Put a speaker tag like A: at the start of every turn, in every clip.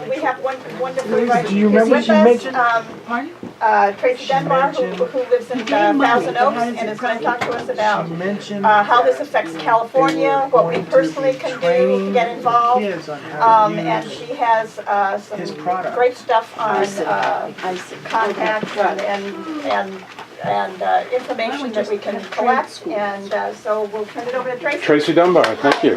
A: we have one wonderful writer
B: Do you remember
A: with
B: you mentioned?
A: Tracy Dunbar, who lives in Thousand Oaks, and is going to talk to us about how this affects California, what we personally can do to get involved. And she has some great stuff on contact and information that we can collect. And so we'll turn it over to Tracy.
C: Tracy Dunbar, thank you.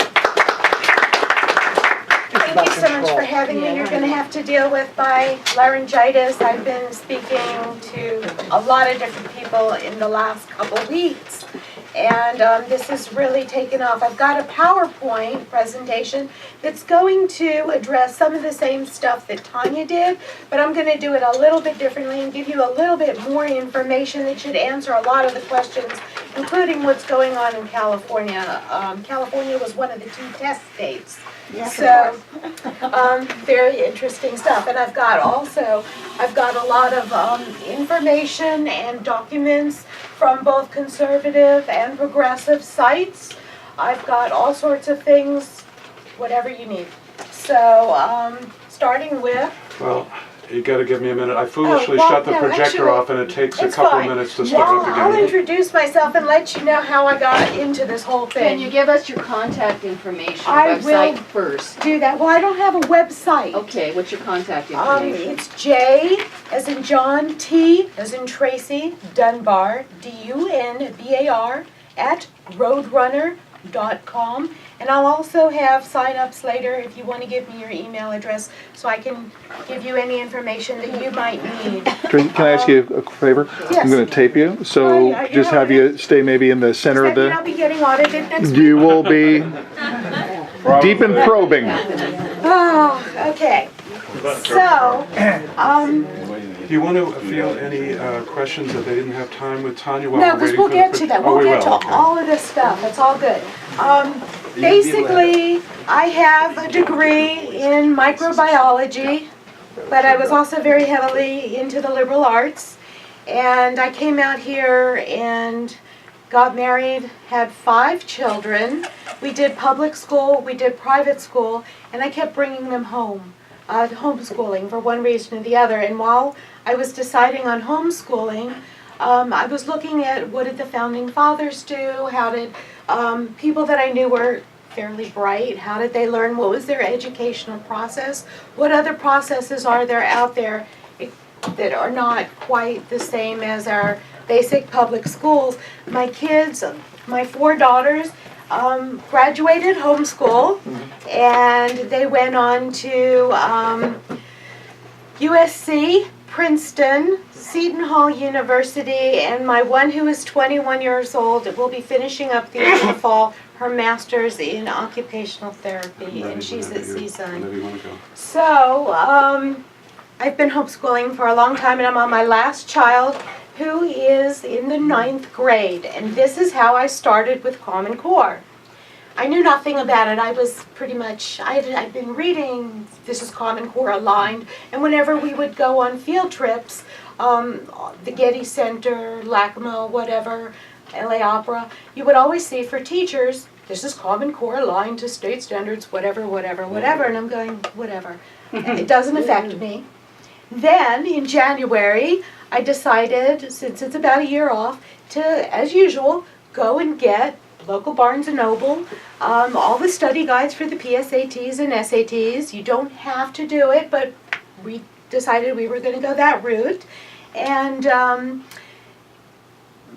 D: Thank you so much for having me. You're going to have to deal with my laryngitis. I've been speaking to a lot of different people in the last couple weeks, and this has really taken off. I've got a PowerPoint presentation that's going to address some of the same stuff that Tanya did, but I'm going to do it a little bit differently and give you a little bit more information that should answer a lot of the questions, including what's going on in California. California was one of the 2 test states.
A: Yes,
D: so, very interesting stuff. And I've got a lot of information and documents from both conservative and progressive sites. I've got all sorts of things, whatever you need. So, starting with...
C: Well, you got to give me a minute. I foolishly shut the projector off, and it takes a couple minutes to start up again.
D: I'll introduce myself and let you know how I got into this whole thing.
E: Can you give us your contact information, website first?
D: Do that. Well, I don't have a website.
E: Okay, what's your contact information?
D: It's J as in John, T as in Tracy, Dunbar, D-U-N-B-A-R at roadrunner.com. And I'll also have sign-ups later if you want to give me your email address so I can give you any information that you might need.
F: Can I ask you a favor?
D: Yes.
F: I'm going to tape you, so just have you stay maybe in the center of
D: I'll be getting audited next week.
F: You will be deep in probing.
D: Oh, okay. So,
C: Do you want to field any questions that they didn't have time with Tanya while
D: no,
C: we're
D: because
C: waiting
D: we'll
C: for
D: get
C: the...
D: to that.
C: Oh,
D: We'll
C: we
D: get to
C: will, okay.
D: all of this stuff. It's all good. Basically, I have a degree in microbiology, but I was also very heavily into the liberal arts. And I came out here and got married, had 5 children. We did public school, we did private school, and I kept bringing them home. Homeschooling for one reason or the other. And while I was deciding on homeschooling, I was looking at what did the founding fathers do, how did people that I knew were fairly bright, how did they learn, what was their educational process, what other processes are there out there that are not quite the same as our basic public schools. My kids, my 4 daughters, graduated homeschool, and they went on to USC, Princeton, Seton Hall University, and my one who is 21 years old will be finishing up the end of the fall her master's in occupational therapy, and she's at CSUN. So, I've been homeschooling for a long time, and I'm on my last child, who is in the 9th grade, and this is how I started with Common Core. I knew nothing about it. I was pretty much, I'd been reading, this is Common Core aligned, and whenever we would go on field trips, the Getty Center, LACMA, whatever, LA Opera, you would always see for teachers, this is Common Core aligned to state standards, whatever, whatever, whatever, and I'm going, whatever. It doesn't affect me. Then, in January, I decided, since it's about a year off, to, as usual, go and get local Barnes & Noble, all the study guides for the PSATs and SATs. You don't have to do it, but we decided we were going to go that route. And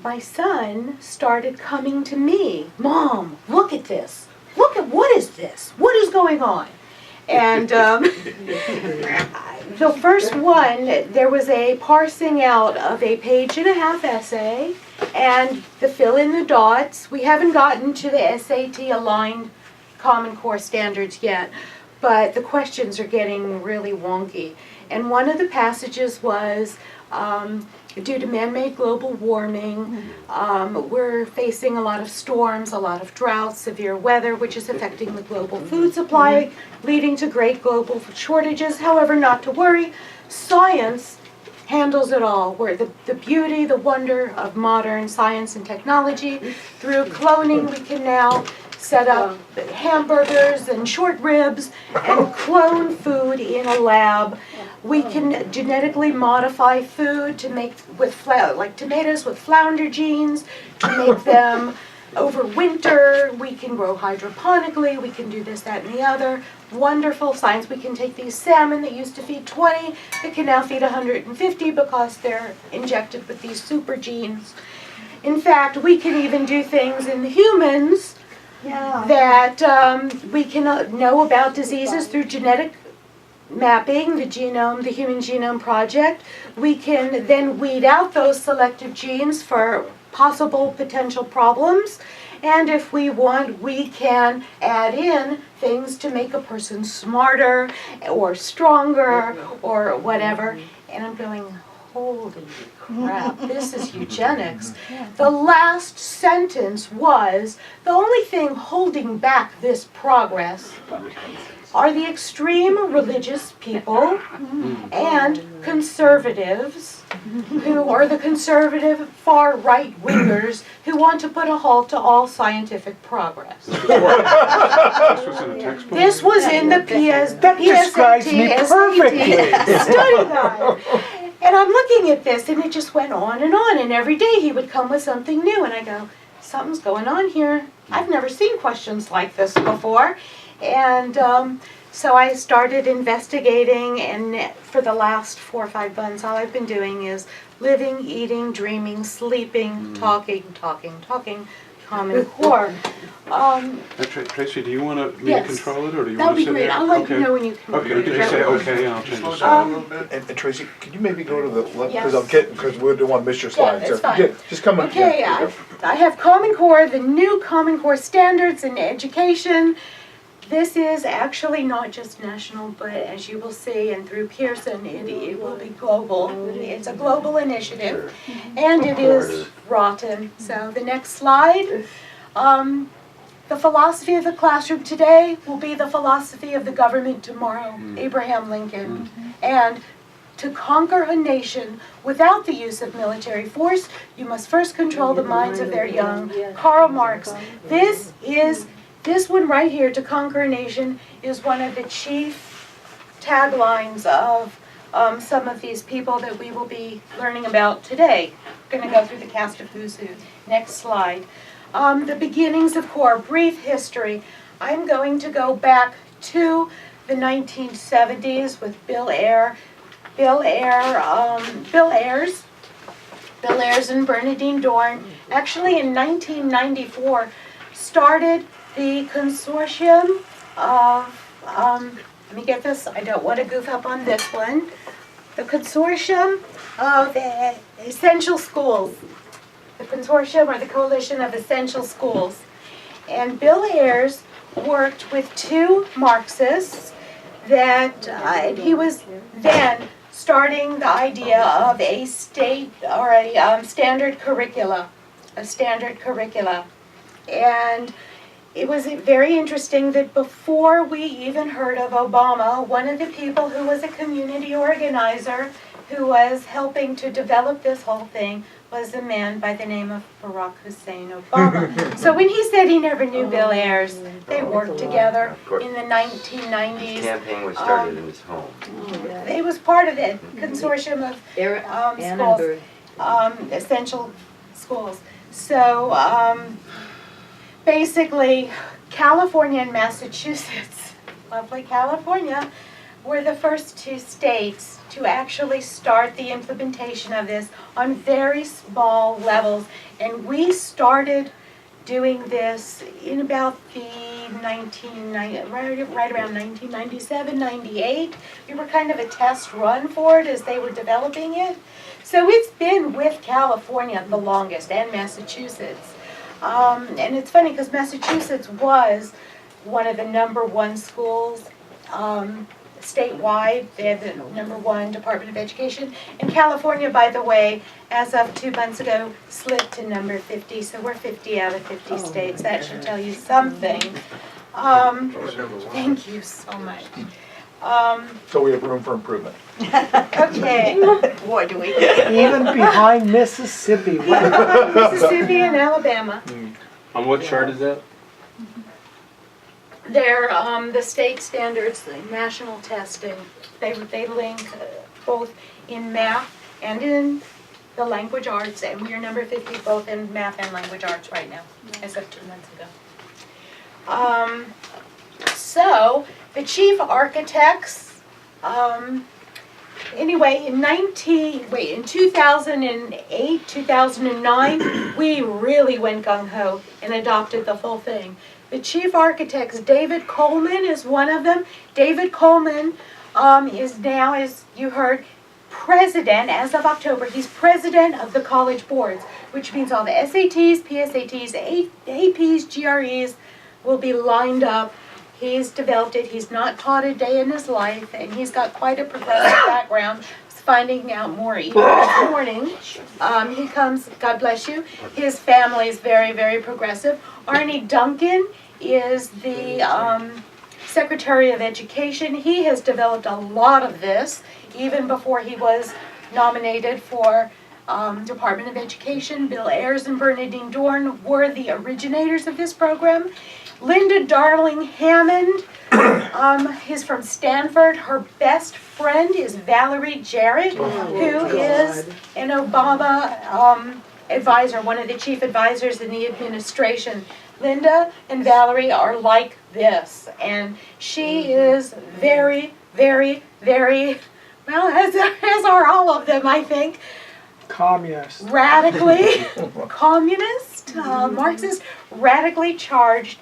D: my son started coming to me, Mom, look at this. Look at, what is this? What is going on? And the first one, there was a parsing out of a 1.5-page essay and the fill in the dots. We haven't gotten to the SAT aligned Common Core standards yet, but the questions are getting really wonky. And one of the passages was, due to man-made global warming, we're facing a lot of storms, a lot of droughts, severe weather, which is affecting the global food supply, leading to great global shortages. However, not to worry, science handles it all. Where the beauty, the wonder of modern science and technology. Through cloning, we can now set up hamburgers and short ribs and clone food in a lab. We can genetically modify food to make like tomatoes with flounder genes, to make them over winter. We can grow hydroponically. We can do this, that, and the other. Wonderful science. We can take these salmon that used to feed 20, that can now feed 150 because they're injected with these super genes. In fact, we can even do things in humans that we can know about diseases through genetic mapping, the genome, the Human Genome Project. We can then weed out those selective genes for possible potential problems. And if we want, we can add in things to make a person smarter or stronger or whatever. And I'm going, holy crap, this is eugenics. The last sentence was, the only thing holding back this progress are the extreme religious people and conservatives, who are the conservative far right wingers who want to put a halt to all scientific progress.
C: This was in a textbook?
D: This was in the
B: That describes me perfectly.
D: study guide. And I'm looking at this, and it just went on, and every day he would come with something new, and I go, something's going on here. I've never seen questions like this before. And so I started investigating, and for the last 4 or 5 months, all I've been doing is living, eating, dreaming, sleeping, talking, Common Core.
C: Tracy, do you want me to
D: Yes.
C: control it, or do you
D: That
C: want
D: would
C: to
D: be
C: sit
D: great.
C: here?
D: I'll let you know when you can.
C: Okay, you just say okay, and I'll change the
G: Slow
C: slide.
G: down a little bit.
B: And Tracy, can you maybe go to the left,
D: Yes.
B: because we don't want to miss your slides.
D: it's
B: So,
D: fine.
B: yeah, just come up.
D: Okay,
B: yeah, there you go.
D: I have Common Core, the new Common Core standards in education. This is actually not just national, but as you will see, and through Pearson, it will be global. It's a global initiative, and it is rotten. So the next slide. The philosophy of the classroom today will be the philosophy of the government tomorrow, Abraham Lincoln. And to conquer a nation without the use of military force, you must first control the minds of their young. Karl Marx. This one right here, to conquer a nation, is one of the chief taglines of some of these people that we will be learning about today. I'm going to go through the cast of who's who. Next slide. The beginnings of CORE, brief history. I'm going to go back to the 1970s with Bill Ayers and Bernadine Dorn. Actually, in 1994, started the consortium of, let me get this, I don't want to goof up on this one, the consortium of essential schools. The consortium, or the coalition of essential schools. And Bill Ayers worked with 2 Marxists that he was then starting the idea of a state, or a standard curricula. And it was very interesting that before we even heard of Obama, one of the people who was a community organizer who was helping to develop this whole thing was a man by the name of Barack Hussein Obama. So when he said he never knew Bill Ayers, they worked together in the 1990s.
H: His campaign was started in his home.
D: It was part of the consortium of schools, essential schools. So basically, California and Massachusetts, lovely California, were the first 2 states to actually start the implementation of this on very small levels. And we started doing this in about the right around 1997, 98. We were kind of a test run for it as they were developing it. So it's been with California the longest, and Massachusetts. And it's funny because Massachusetts was one of the #1 schools statewide. They had the #1 Department of Education. And California, by the way, as of 2 months ago, slid to number 50. So we're 50 out of 50 states. That should tell you something. Thank you so much.
B: So we have room for improvement.
D: Okay. Boy, do we.
G: Even behind Mississippi.
D: Mississippi and Alabama.
I: On what chart is that?
D: They're the state standards, the national testing. They link both in math and in the language arts, and we are number 50 both in math and language arts right now, as of 2 months ago. So the chief architects, anyway, in 2008, 2009, we really went gung-ho and adopted the full thing. The chief architects, David Coleman is one of them. David Coleman is now, as you heard, president, as of October, he's president of the college boards, which means all the SATs, PSATs, APs, GREs will be lined up. He's developed it. He's not taught a day in his life, and he's got quite a progressive background. He's finding out more even this morning. He comes, God bless you. His family is very, very progressive. Arnie Duncan is the Secretary of Education. He has developed a lot of this, even before he was nominated for Department of Education. Bill Ayers and Bernadine Dorn were the originators of this program. Linda Darling Hammond is from Stanford. Her best friend is Valerie Jarrett, who is an Obama advisor, one of the chief advisors in the administration. Linda and Valerie are like this, and she is very, very, very, well, as are all of them, I think,
G: Communist.
D: radically communist, Marxist, radically charged.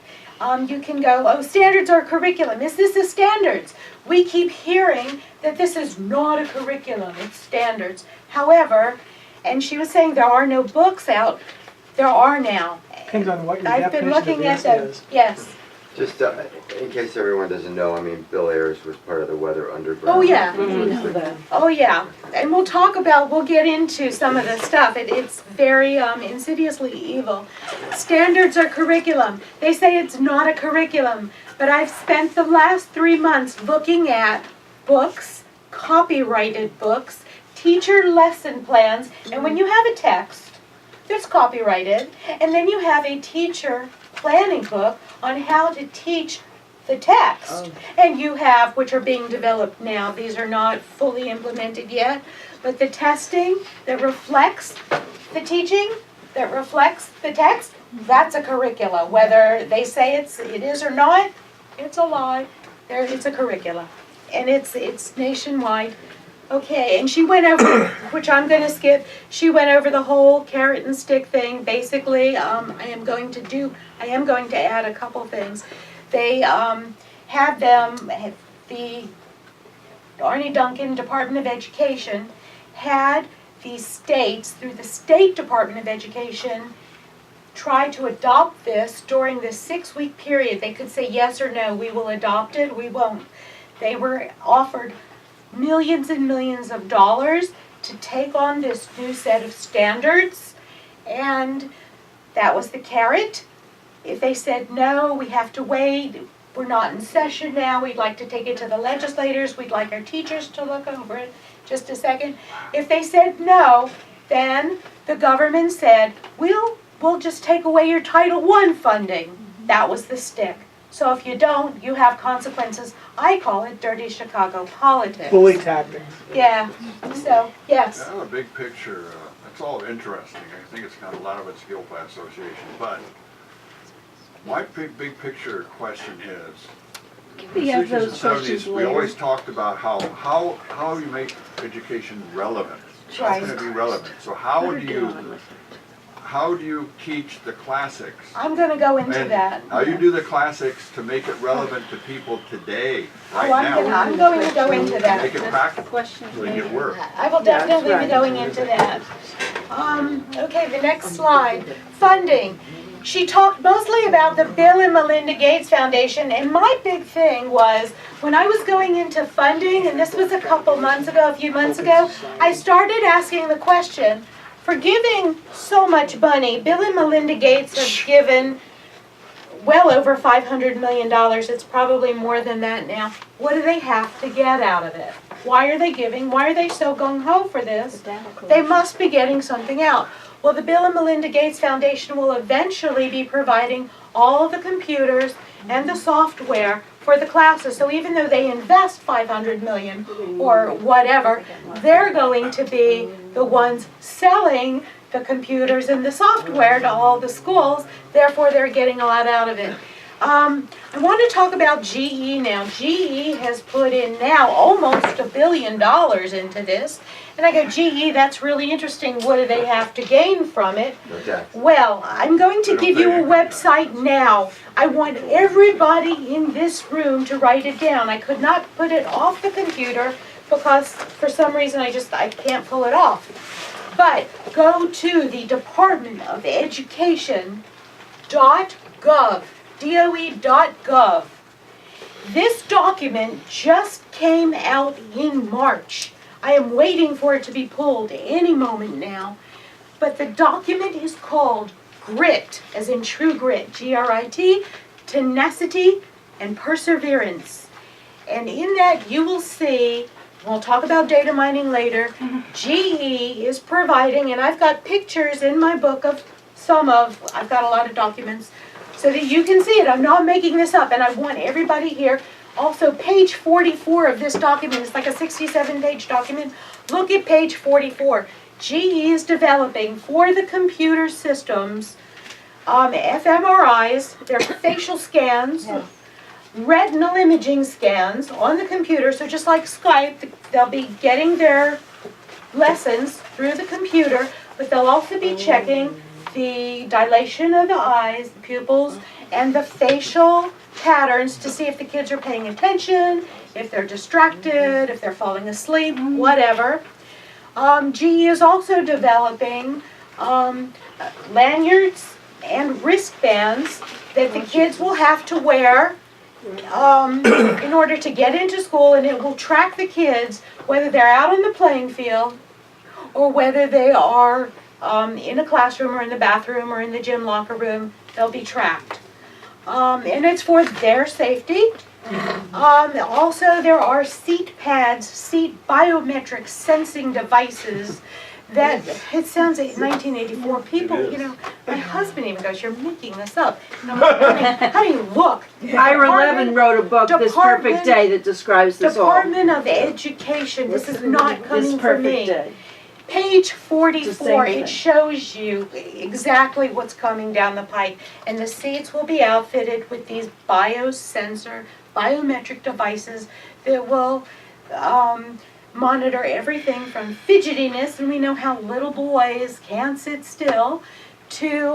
D: You can go, oh, standards are curriculum. Is this a standards? We keep hearing that this is not a curriculum, it's standards. However, and she was saying there are no books out. There are now.
G: Depends on what your
D: I've been looking at them.
G: is.
D: Yes.
H: Just in case everyone doesn't know, I mean, Bill Ayers was part of the Weather Underground.
D: Oh, yeah. Oh, yeah. And we'll get into some of the stuff. It's very insidiously evil. Standards are curriculum. They say it's not a curriculum, but I've spent the last 3 months looking at books, copyrighted books, teacher lesson plans, and when you have a text that's copyrighted, and then you have a teacher planning book on how to teach the text. And you have, which are being developed now, these are not fully implemented yet, but the testing that reflects the teaching, that reflects the text, that's a curricula. Whether they say it is or not, it's a lie. It's a curricula. And it's nationwide. Okay, and she went over, which I'm going to skip, she went over the whole carrot and stick thing. Basically, I am going to add a couple things. They had them, the Arnie Duncan Department of Education had the states, through the State Department of Education, try to adopt this during this 6-week period. They could say yes or no, we will adopt it, we won't. They were offered millions and millions of dollars to take on this new set of standards, and that was the carrot. If they said no, we have to wait, we're not in session now, we'd like to take it to the legislators, we'd like our teachers to look over it, just a second. If they said no, then the government said, we'll just take away your Title I funding. That was the stick. So if you don't, you have consequences. I call it dirty Chicago politics.
G: Bully tactics.
D: Yeah. So, yes.
I: Yeah, the big picture, that's all interesting. I think it's got a lot of it's guilt by association. But my big picture question is, in the 60s and 70s, we always talked about how you make education relevant.
D: Right.
I: It's going to be relevant. So how do you teach the classics?
D: I'm going to go into
I: And
D: that.
I: how you do the classics to make it relevant to people today, right now?
D: I'm going to go into that.
I: Make it practical, so they can work.
D: I will definitely be going into that. Okay, the next slide. Funding. She talked mostly about the Bill and Melinda Gates Foundation, and my big thing was, when I was going into funding, and this was a few months ago, I started asking the question, for giving so much money, Bill and Melinda Gates have given well over $500 million. It's probably more than that now. What do they have to get out of it? Why are they giving? Why are they so gung-ho for this? They must be getting something out. Well, the Bill and Melinda Gates Foundation will eventually be providing all of the computers and the software for the classes. So even though they invest $500 million or whatever, they're going to be the ones selling the computers and the software to all the schools. Therefore, they're getting a lot out of it. I want to talk about GE now. GE has put in now almost $1 billion into this. And I go, GE, that's really interesting. What do they have to gain from it?
H: No tax.
D: Well, I'm going to give you a website now. I want everybody in this room to write it down. I could not put it off the computer because for some reason I can't pull it off. But go to the Department of Education.gov. DOE.gov. This document just came out in March. I am waiting for it to be pulled any moment now. But the document is called GRIT, as in true grit, G-R-I-T, tenacity and perseverance. And in that you will see, we'll talk about data mining later, GE is providing, and I've got pictures in my book of I've got a lot of documents, so that you can see it. I'm not making this up, and I want everybody here. Also, page 44 of this document is like a 67-page document. Look at page 44. GE is developing for the computer systems fMRIs, their facial scans, retinal imaging scans on the computer. So just like Skype, they'll be getting their lessons through the computer, but they'll also be checking the dilation of the eyes, the pupils, and the facial patterns to see if the kids are paying attention, if they're distracted, if they're falling asleep, whatever. GE is also developing lanyards and wristbands that the kids will have to wear in order to get into school, and it will track the kids whether they're out on the playing field or whether they are in a classroom or in the bathroom or in the gym locker room. They'll be tracked. And it's for their safety. Also, there are seat pads, seat biometric sensing devices that, it sounds like 1984 people, you know, my husband even goes, you're making this up. And I'm like, how do you look?
J: Ira Levin wrote a book, This Perfect Day, that describes this all.
D: Department of Education, this is not coming from me.
J: Day.
D: Page 44, it shows you exactly what's coming down the pike. And the seats will be outfitted with these biosensor, biometric devices that will monitor everything from fidgetiness, and we know how little boys can't sit still, to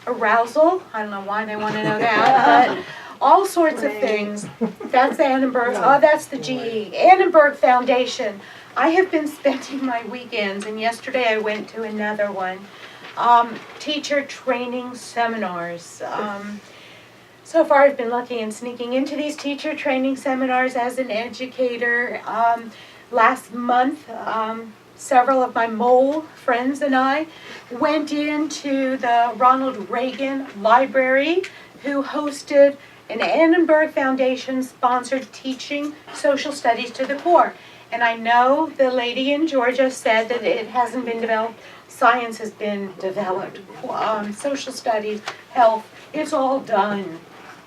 D: arousal. I don't know why they want to know that, but all sorts of things. That's Annenberg. Oh, that's the GE. Annenberg Foundation. I have been spending my weekends, and yesterday I went to another one, teacher training seminars. So far I've been lucky in sneaking into these teacher training seminars as an educator. Last month, several of my mole friends and I went into the Ronald Reagan Library, who hosted an Annenberg Foundation-sponsored Teaching Social Studies to the Core. And I know the lady in Georgia said that it hasn't been developed. Science has been developed. Social studies, health, it's all done.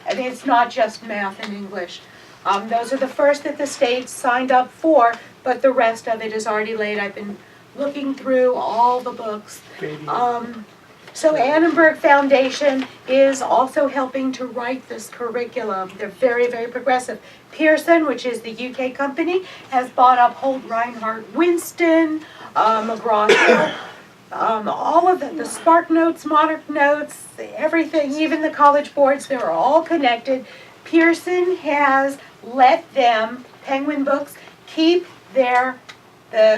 D: I mean, it's not just math and English. Those are the first that the state signed up for, but the rest of it is already laid. I've been looking through all the books. So Annenberg Foundation is also helping to write this curriculum. They're very, very progressive. Pearson, which is the UK company, has bought up Holt, Reinhardt, Winston, McGraw-Hill, all of the Spark Notes, Monarch Notes, everything, even the college boards, they're all connected. Pearson has let them, Penguin Books, keep the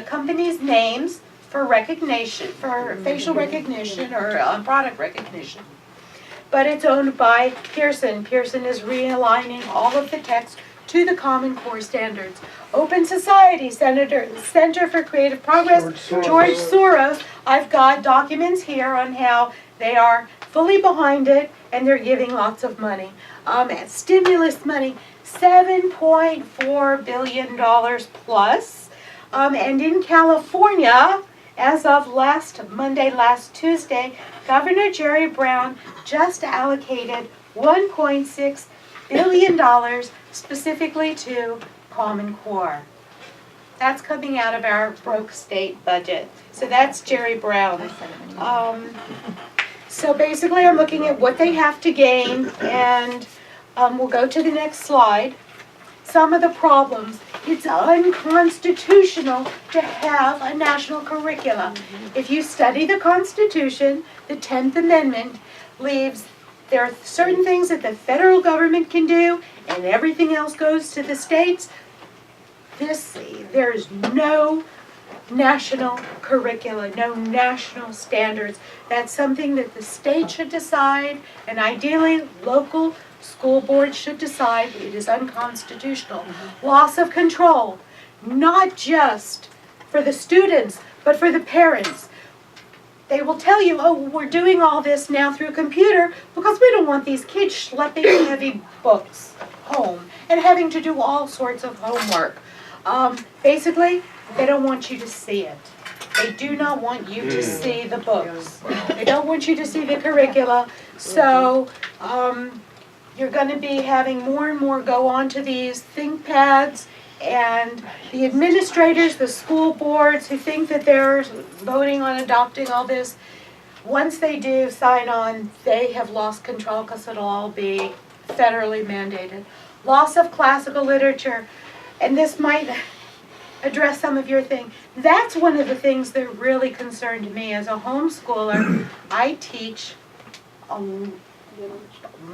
D: company's names for recognition, for facial recognition or product recognition. But it's owned by Pearson. Pearson is realigning all of the text to the Common Core standards. Open Society, Center for Creative Progress, George Soros. I've got documents here on how they are fully behind it and they're giving lots of money. Stimulus money, $7.4 billion plus. And in California, as of last Tuesday, Governor Jerry Brown just allocated $1.6 billion specifically to Common Core. That's coming out of our broke state budget. So that's Jerry Brown. So basically I'm looking at what they have to gain, and we'll go to the next slide. Some of the problems. It's unconstitutional to have a national curricula. If you study the Constitution, the 10th Amendment leaves, there are certain things that the federal government can do, and everything else goes to the states. There's no national curricula, no national standards. That's something that the state should decide, and ideally local school boards should decide. It is unconstitutional. Loss of control, not just for the students, but for the parents. They will tell you, oh, we're doing all this now through a computer because we don't want these kids schlepping heavy books home and having to do all sorts of homework. Basically, they don't want you to see it. They do not want you to see the books. They don't want you to see the curricula. So you're going to be having more and more go on to these ThinkPads, and the administrators, the school boards who think that they're voting on adopting all this, once they do sign on, they have lost control because it'll all be federally mandated. Loss of classical literature, and this might address some of your thing. That's one of the things that really concerned me as a homeschooler. I teach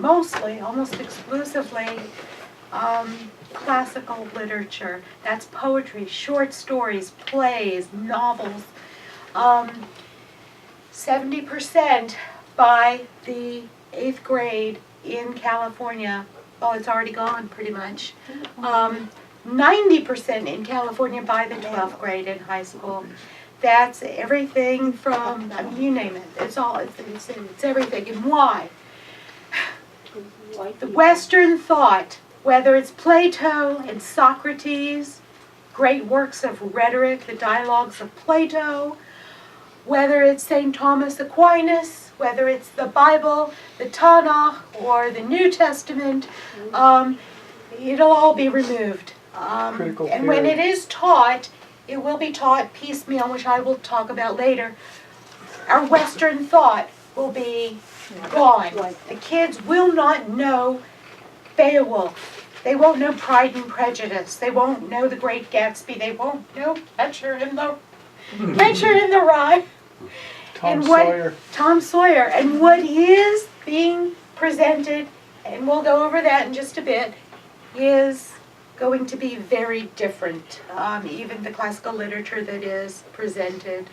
D: mostly, almost exclusively, classical literature. That's poetry, short stories, plays, novels. 70% by the 8th grade in California, well, it's already gone pretty much. 90% in California by the 12th grade in high school. That's everything from, I mean, you name it. It's all, it's everything. And why? The Western thought, whether it's Plato and Socrates, great works of rhetoric, the dialogues of Plato, whether it's St. Thomas Aquinas, whether it's the Bible, the Tanakh, or the New Testament, it'll all be removed. And when it is taught, it will be taught piecemeal, which I will talk about later. Our Western thought will be gone. The kids will not know Beowulf. They won't know Pride and Prejudice. They won't know The Great Gatsby. They won't know Catcher in the Rye. Tom Sawyer. And what is being presented, and we'll go over that in just a bit, is going to be very different. Even the classical literature that is presented.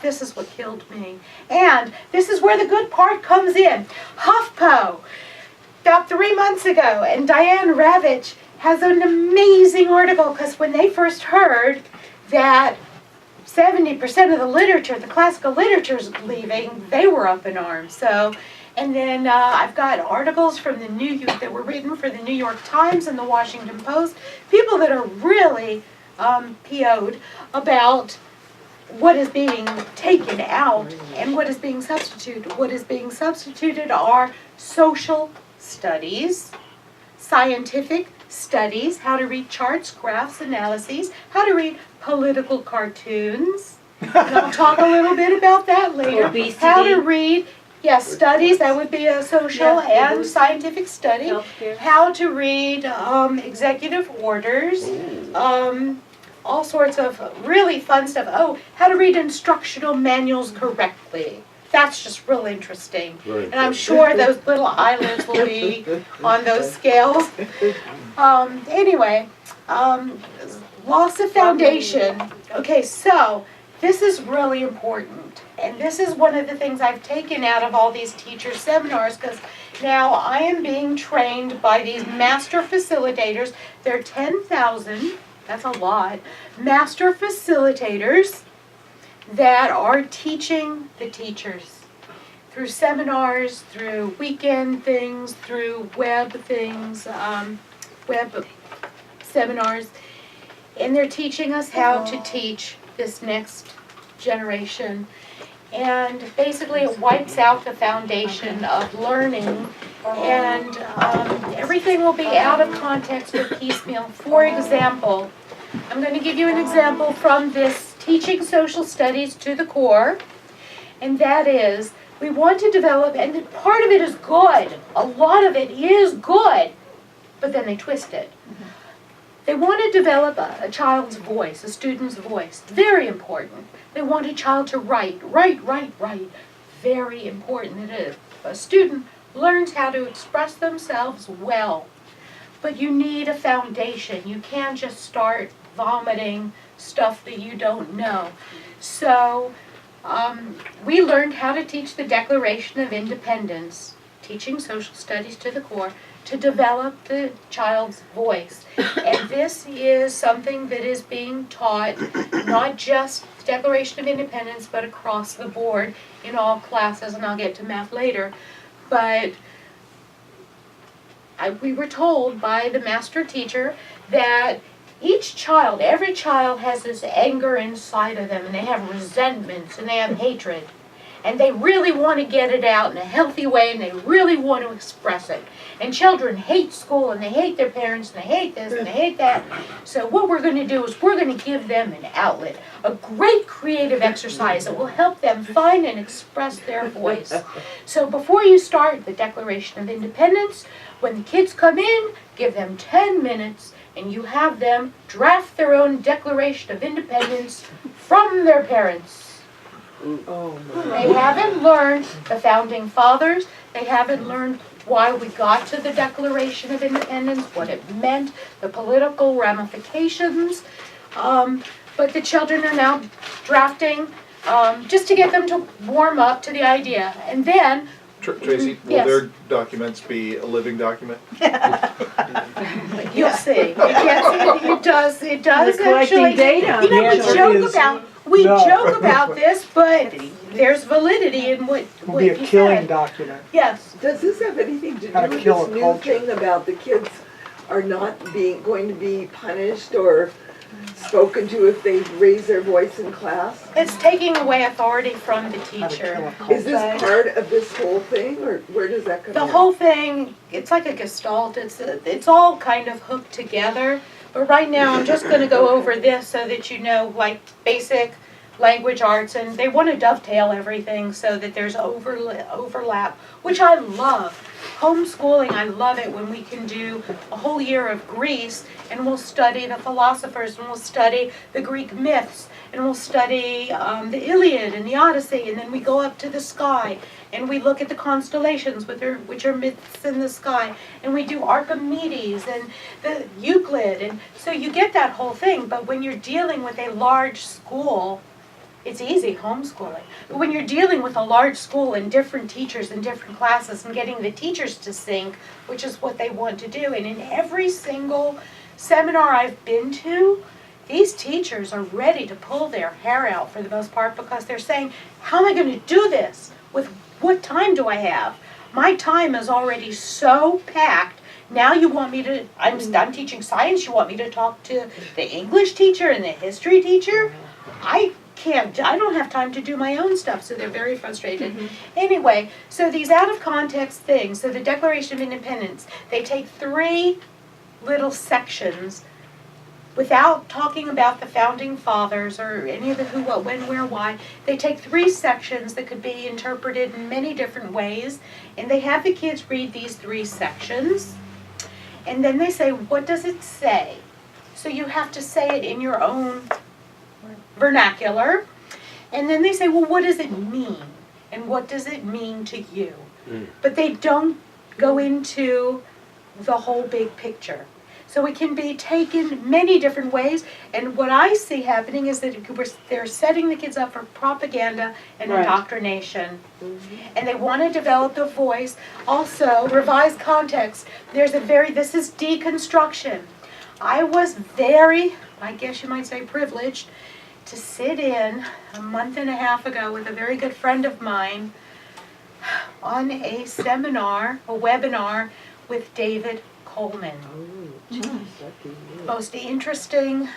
D: This is what killed me. And this is where the good part comes in. HuffPo, about 3 months ago, and Diane Ravitch has an amazing article, because when they first heard that 70% of the literature, the classical literature is leaving, they were up in arms. So, and then I've got articles from that were written for the New York Times and the Washington Post, people that are really PO'd about what is being taken out and what is being substituted. What is being substituted are social studies, scientific studies, how to read charts, graphs, analyses, how to read political cartoons. And I'll talk a little bit about that later.
J: Obesity.
D: How to read, yes, studies, that would be a social and scientific study.
J: Healthcare.
D: How to read executive orders. All sorts of really fun stuff. Oh, how to read instructional manuals correctly. That's just real interesting. And I'm sure those little eyelids will be on those scales. Anyway, loss of foundation. Okay, so this is really important. And this is one of the things I've taken out of all these teacher seminars, because now I am being trained by these master facilitators. They're 10,000. That's a lot. Master facilitators that are teaching the teachers through seminars, through weekend things, through web things, web seminars. And they're teaching us how to teach this next generation. And basically it wipes out the foundation of learning. And everything will be out of context or piecemeal. For example, I'm going to give you an example from this Teaching Social Studies to the Core, and that is, we want to develop, and part of it is good, a lot of it is good, but then they twist it. They want to develop a child's voice, a student's voice, very important. They want a child to write. Very important that a student learns how to express themselves well. But you need a foundation. You can't just start vomiting stuff that you don't know. So we learned how to teach the Declaration of Independence, Teaching Social Studies to the Core, to develop the child's voice. And this is something that is being taught, not just the Declaration of Independence, but across the board in all classes, and I'll get to math later. But we were told by the master teacher that each child, every child has this anger inside of them, and they have resentments, and they have hatred. And they really want to get it out in a healthy way, and they really want to express it. And children hate school, and they hate their parents, and they hate this, and they hate that. So what we're going to do is we're going to give them an outlet, a great creative exercise that will help them find and express their voice. So before you start the Declaration of Independence, when the kids come in, give them 10 minutes, and you have them draft their own Declaration of Independence from their parents. They haven't learned the Founding Fathers. They haven't learned why we got to the Declaration of Independence, what it meant, the political ramifications. But the children are now drafting just to get them to warm up to the idea. And then
B: Tracy, will
D: Yes.
B: their documents be a living document?
D: you'll see. Yes, it does
J: They're collecting
D: actually.
J: data.
D: You know, we
G: No.
D: joke about this, but there's validity in what
G: Will be a
D: you
G: killing
D: said.
G: document.
D: Yes.
K: Does this have anything to
G: How to
K: do with
G: kill
K: this
G: a
K: new
G: culture.
K: thing about the kids are not going to be punished or spoken to if they raise their voice in class?
D: It's taking away authority from the
G: How to kill
D: teacher.
G: a culture.
K: Is this part of this whole thing, or where does that come in?
D: The whole thing, it's like a gestalt. It's all kind of hooked together. But right now, I'm just going to go over this so that you know, like, basic language arts, and they want to dovetail everything so that there's overlap, which I love. Homeschooling, I love it when we can do a whole year of Greece, and we'll study the philosophers, and we'll study the Greek myths, and we'll study the Iliad and the Odyssey, and then we go up to the sky, and we look at the constellations, which are myths in the sky, and we do Archimedes and the Euclid, and so you get that whole thing. But when you're dealing with a large school, it's easy homeschooling. But when you're dealing with a large school and different teachers and different classes and getting the teachers to sync, which is what they want to do, and in every single seminar I've been to, these teachers are ready to pull their hair out for the most part because they're saying, how am I going to do this? With what time do I have? My time is already so packed. Now you want me to, I'm teaching science, you want me to talk to the English teacher and the history teacher? I don't have time to do my own stuff, so they're very frustrated. Anyway, so these out of context things, so the Declaration of Independence, they take 3 little sections without talking about the Founding Fathers or any of the who, what, when, where, why. They take 3 sections that could be interpreted in many different ways, and they have the kids read these 3 sections, and then they say, what does it say? So you have to say it in your own vernacular, and then they say, well, what does it mean? And what does it mean to you? But they don't go into the whole big picture. So it can be taken many different ways, and what I see happening is that they're setting the kids up for propaganda and indoctrination. And they want to develop the voice. Also, revised context. This is deconstruction. I was very, I guess you might say privileged, to sit in a month and a half ago with a very good friend of mine on a seminar, a webinar with David Coleman. Most interesting,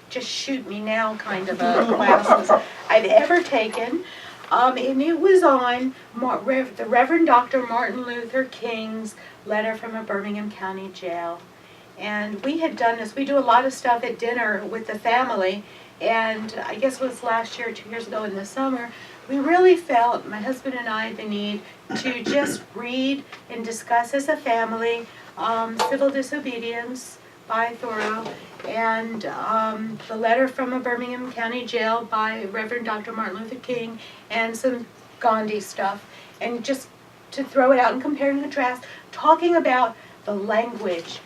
D: just shoot me now kind of a classes I've ever taken. And it was on the Reverend Dr. Martin Luther King's letter from a Birmingham County jail. And we had done this. We do a lot of stuff at dinner with the family. And I guess it was last year, 2 years ago in the summer, we really felt, my husband and I, the need to just read and discuss as a family Civil Disobedience by Thoreau and the letter from a Birmingham County jail by Reverend Dr. Martin Luther King and some Gandhi stuff. And just to throw it out and compare and contrast, talking about the language,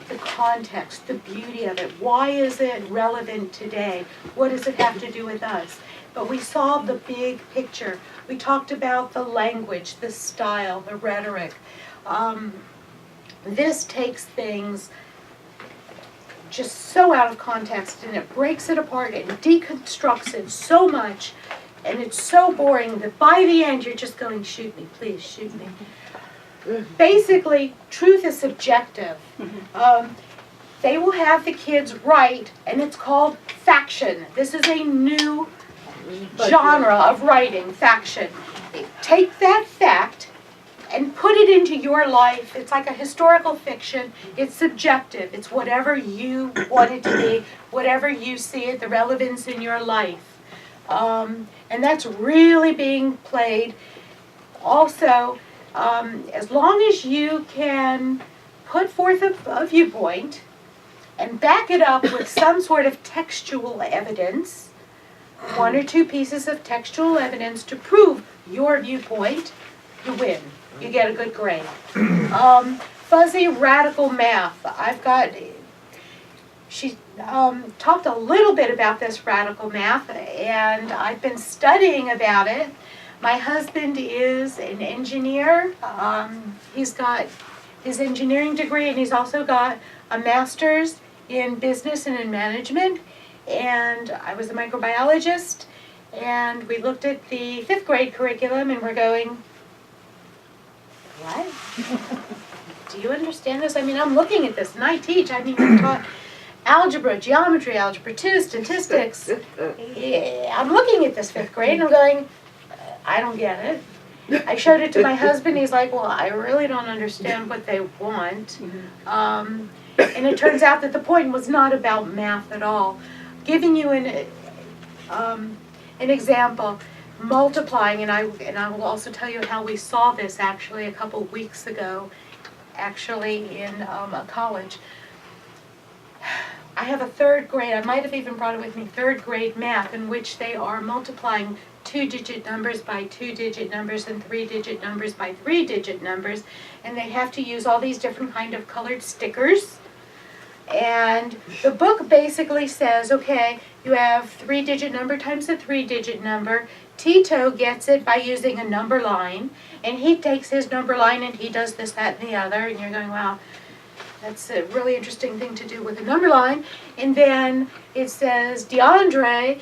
D: the context, the beauty of it. Why is it relevant today? What does it have to do with us? But we saw the big picture. We talked about the language, the style, the rhetoric. This takes things just so out of context, and it breaks it apart and deconstructs it so much, and it's so boring that by the end you're just going, shoot me, please shoot me. Basically, truth is subjective. They will have the kids write, and it's called faction. This is a new genre of writing, faction. Take that fact and put it into your life. It's like a historical fiction. It's subjective. It's whatever you want it to be, whatever you see it, the relevance in your life. And that's really being played. Also, as long as you can put forth a viewpoint and back it up with some sort of textual evidence, one or two pieces of textual evidence to prove your viewpoint, you win. You get a good grade. Fuzzy radical math. She talked a little bit about this radical math, and I've been studying about it. My husband is an engineer. He's got his engineering degree, and he's also got a master's in business and in management. And I was a microbiologist, and we looked at the 5th grade curriculum, and we're going, what? Do you understand this? I mean, I'm looking at this, and I teach. I mean, I've taught algebra, geometry, algebra 2, statistics. Yeah, I'm looking at this 5th grade, and I'm going, I don't get it. I showed it to my husband. He's like, well, I really don't understand what they want. And it turns out that the point was not about math at all. Giving you an example, multiplying, and I will also tell you how we saw this actually a couple weeks ago, actually in a college. I have a 3rd grade, I might have even brought it with me, 3rd grade math, in which they are multiplying 2-digit numbers by 2-digit numbers and 3-digit numbers by 3-digit numbers, and they have to use all these different kind of colored stickers. And the book basically says, okay, you have 3-digit number times a 3-digit number. Tito gets it by using a number line, and he takes his number line and he does this, that, and the other, and you're going, wow, that's a really interesting thing to do with a number line. And then it says DeAndre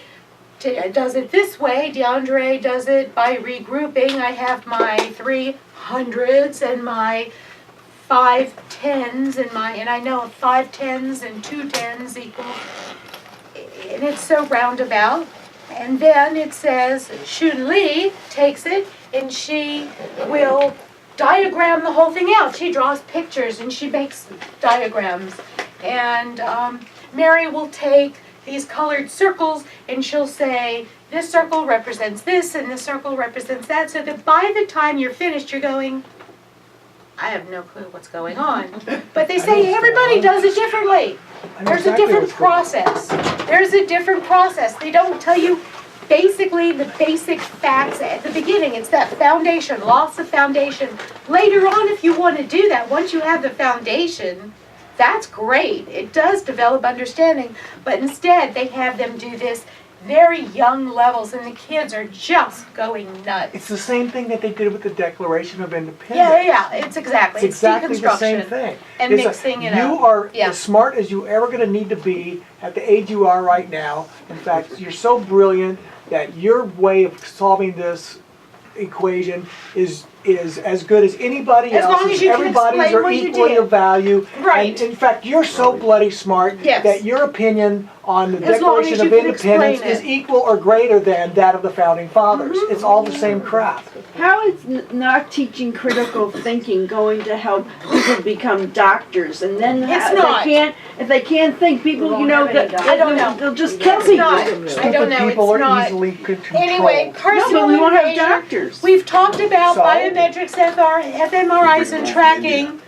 D: does it this way. DeAndre does it by regrouping. I have my 3 hundreds and my 5 tens and I know 5 tens and 2 tens equal, and it's so roundabout. And then it says Shun Li takes it and she will diagram the whole thing out. She draws pictures and she makes diagrams. And Mary will take these colored circles and she'll say, this circle represents this and this circle represents that, so that by the time you're finished, you're going, I have no clue what's going on. But they say everybody does it differently. There's a different process. There's a different process. They don't tell you basically the basic facts at the beginning. It's that foundation, loss of foundation. Later on, if you want to do that, once you have the foundation, that's great. It does develop understanding. But instead, they have them do this very young levels, and the kids are just going nuts.
G: It's the same thing that they did with the Declaration of Independence.
D: Yeah, it's exactly.
G: It's exactly the same thing.
D: And
G: It's
D: mixing it up.
G: You are as smart as you ever going to need to be at the age you are right now. In fact, you're so brilliant that your way of solving this equation is is as good as anybody
D: As long
G: else's.
D: as you can
G: Everybody's
D: explain
G: are
D: what you
G: equally
D: did.
G: of value.
D: Right.
G: And in fact, you're so bloody smart
D: Yes.
G: that your opinion on the
D: As long
G: Declaration
D: as
G: of
D: you can
G: Independence
D: explain
G: is
D: it.
G: equal or greater than that of the Founding Fathers. It's all the same crap.
J: How is not teaching critical thinking going to help people become doctors? And then
D: It's not.
J: if they can't think, people, you know,
D: I don't know.
J: they'll just kill
D: It's
J: people.
D: not. I
G: Stupid
D: don't know,
G: people
D: it's
G: are
D: not.
G: easily controlled.
D: Anyway,
J: No,
D: personal
J: but we won't have
D: information.
J: doctors.
D: We've talked about
G: So?
D: biometrics, fMRIs, and tracking.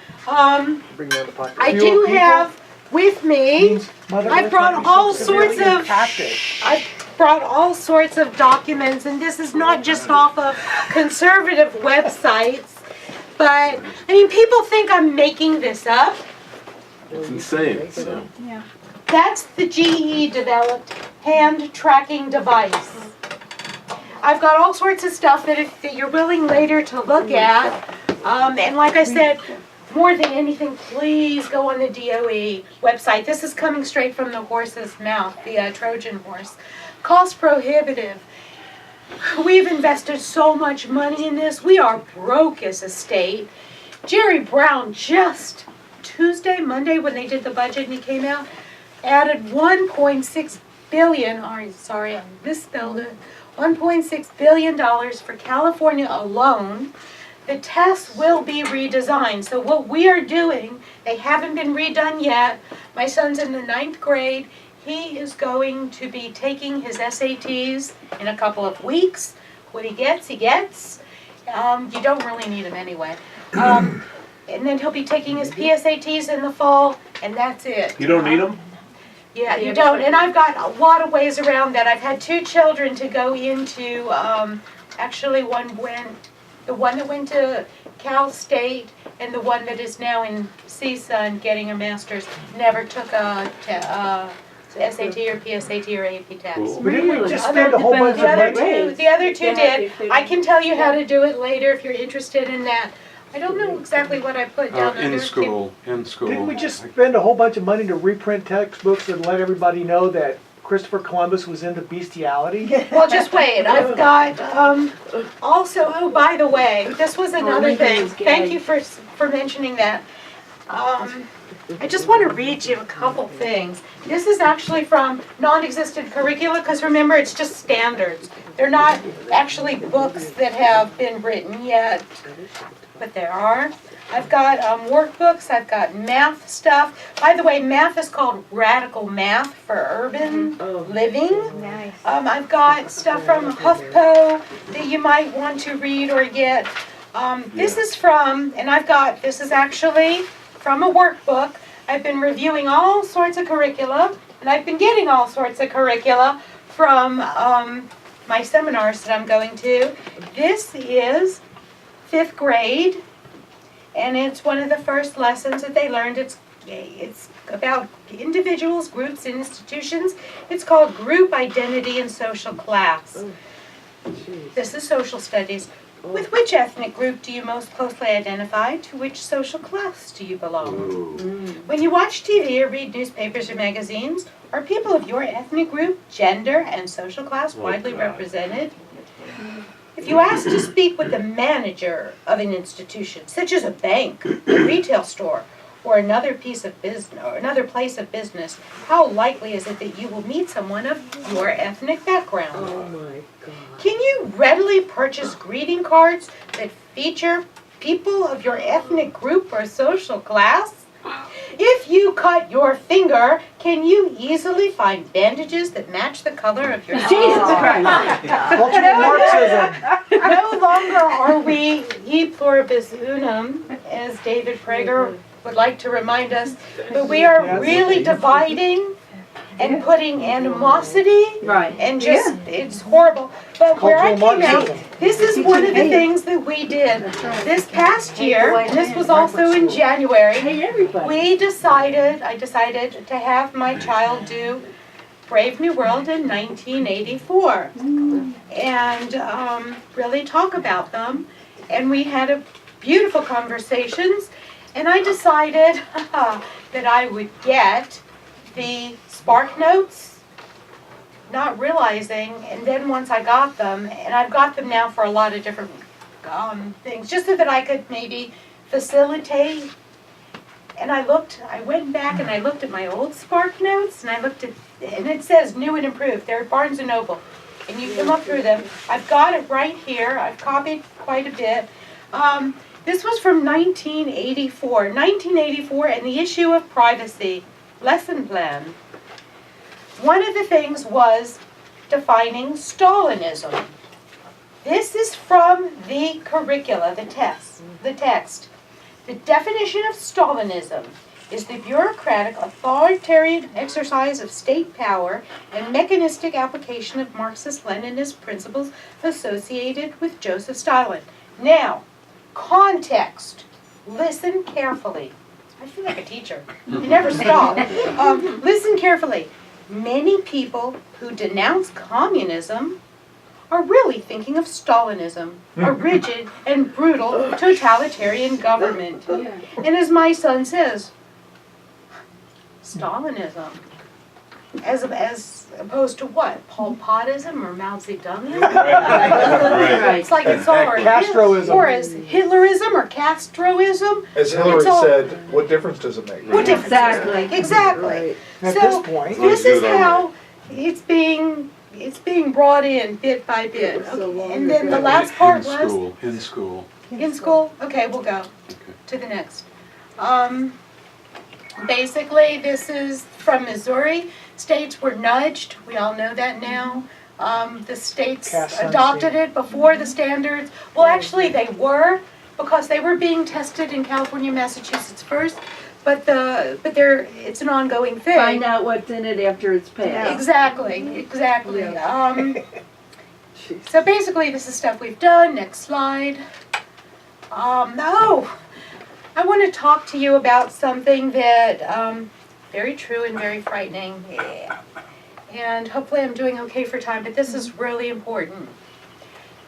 G: Bring down the population.
D: I
G: Fewer
D: do
G: people
D: have with me,
G: means Mother
D: I've
G: Earth
D: brought
G: might be
D: all
G: so severely
D: sorts of-
G: impacted.
D: I've brought all sorts of documents, and this is not just off of conservative websites, but, I mean, people think I'm making this up.
L: It's insane, so.
D: That's the GE developed hand tracking device. I've got all sorts of stuff that you're willing later to look at. And like I said, more than anything, please go on the DOE website. This is coming straight from the horse's mouth, the Trojan horse. Cost prohibitive. We've invested so much money in this. We are broke as a state. Jerry Brown just Monday, when they did the budget and he came out, added $1.6 billion, sorry, I misspelled it, $1.6 billion for California alone. The tests will be redesigned. So what we are doing, they haven't been redone yet. My son's in the 9th grade. He is going to be taking his SATs in a couple of weeks. What he gets, he gets. You don't really need them anyway. And then he'll be taking his PSATs in the fall, and that's it.
L: You don't need them?
D: Yeah, you don't. And I've got a lot of ways around that. I've had 2 children to go into, actually the one that went to Cal State and the one that is now in CSUN getting a master's never took a SAT or PSAT or AP test.
L: Cool.
G: But didn't we just spend a whole bunch of money?
D: The other two did. I can tell you how to do it later if you're interested in that. I don't know exactly what I put down under.
C: In school.
G: Didn't we just spend a whole bunch of money to reprint textbooks and let everybody know that Christopher Columbus was into bestiality?
D: Well, just wait. I've got also. Oh, by the way, this was another thing. Thank you for mentioning that. I just want to read you a couple things. This is actually from non-existent curricula, because remember, it's just standards. They're not actually books that have been written yet, but there are. I've got workbooks, I've got math stuff. By the way, math is called Radical Math for Urban Living.
E: Nice.
D: I've got stuff from HuffPo that you might want to read or get. This is from, and this is actually from a workbook. I've been reviewing all sorts of curricula, and I've been getting all sorts of curricula from my seminars that I'm going to. This is 5th grade, and it's one of the first lessons that they learned. It's about individuals, groups, and institutions. It's called Group Identity and Social Class. This is social studies. With which ethnic group do you most closely identify? To which social class do you belong? When you watch TV or read newspapers or magazines, are people of your ethnic group, gender, and social class widely represented? If you ask to speak with the manager of an institution, such as a bank, a retail store, or another piece of business, or another place of business, how likely is it that you will meet someone of your ethnic background?
K: Oh my God.
D: Can you readily purchase greeting cards that feature people of your ethnic group or social class? If you cut your finger, can you easily find bandages that match the color of your skin?
J: Jesus Christ.
G: Cultural Marxism.
D: No longer are we e pluribus unum, as David Prager would like to remind us, but we are really dividing and putting animosity, and just, it's horrible. But where I came out, this is one of the things that we did this past year, and this was also in January. I decided to have my child do Brave New World in 1984, and really talk about them. And we had beautiful conversations, and I decided that I would get the Spark Notes, not realizing, and then once I got them, and I've got them now for a lot of different things, just so that I could maybe facilitate. And I went back and I looked at my old Spark notes, and and it says new and improved. They're at Barnes & Noble. And you can look through them. I've got it right here. I've copied quite a bit. This was from 1984. 1984, and the issue of privacy. Lesson plan. One of the things was defining Stalinism. This is from the curricula, the text. The definition of Stalinism is the bureaucratic, authoritarian exercise of state power and mechanistic application of Marxist-Leninist principles associated with Joseph Stalin. Now, context. Listen carefully. I feel like a teacher. You never stop. Listen carefully. Many people who denounce communism are really thinking of Stalinism, a rigid and brutal totalitarian government. And as my son says, Stalinism, as opposed to what? Pol Potism or Mao Zedongism?
L: Right.
D: It's like it's all
G: Castroism.
D: or as Hitlerism or Castroism.
B: As Hillary said, what difference does it make?
D: What difference?
J: Exactly.
D: Exactly.
G: At
D: So
G: this point,
D: this is how it's being brought in bit by bit. Okay. And then the last part was
C: In school.
D: in school. Okay, we'll go to the next. Basically, this is from Missouri. States were nudged. We all know that now. The states adopted it before the standards. Well, actually, they were, because they were being tested in California, Massachusetts first. But it's an ongoing thing.
J: Find out what's in it after it's passed.
D: Exactly. So basically, this is stuff we've done. Next slide. I want to talk to you about something that very true and very frightening. And hopefully I'm doing okay for time, but this is really important.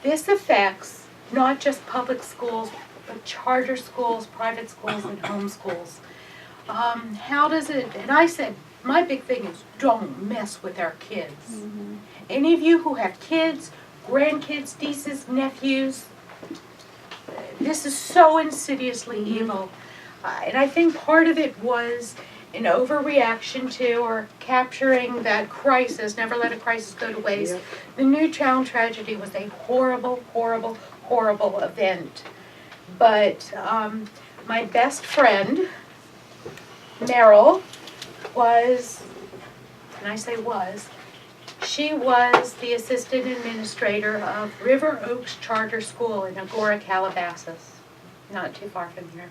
D: This affects not just public schools, but charter schools, private schools, and home schools. How does it, and I said, my big thing is don't mess with our kids. Any of you who have kids, grandkids, nieces, nephews, this is so insidiously evil. And I think part of it was an overreaction to or capturing that crisis, never let a crisis go to waste. The Newtown tragedy was a horrible, horrible, horrible event. But my best friend, Meryl, was, and I say was, she was the assistant administrator of River Oaks Charter School in Agora, Calabasas, not too far from here.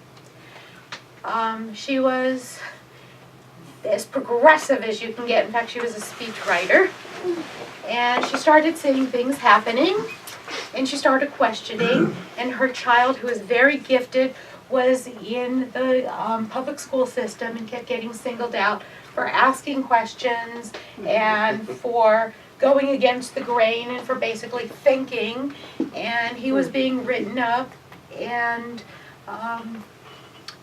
D: She was as progressive as you can get. In fact, she was a speechwriter. And she started seeing things happening, and she started questioning, and her child, who is very gifted, was in the public school system and kept getting singled out for asking questions and for going against the grain and for basically thinking. And he was being written up, and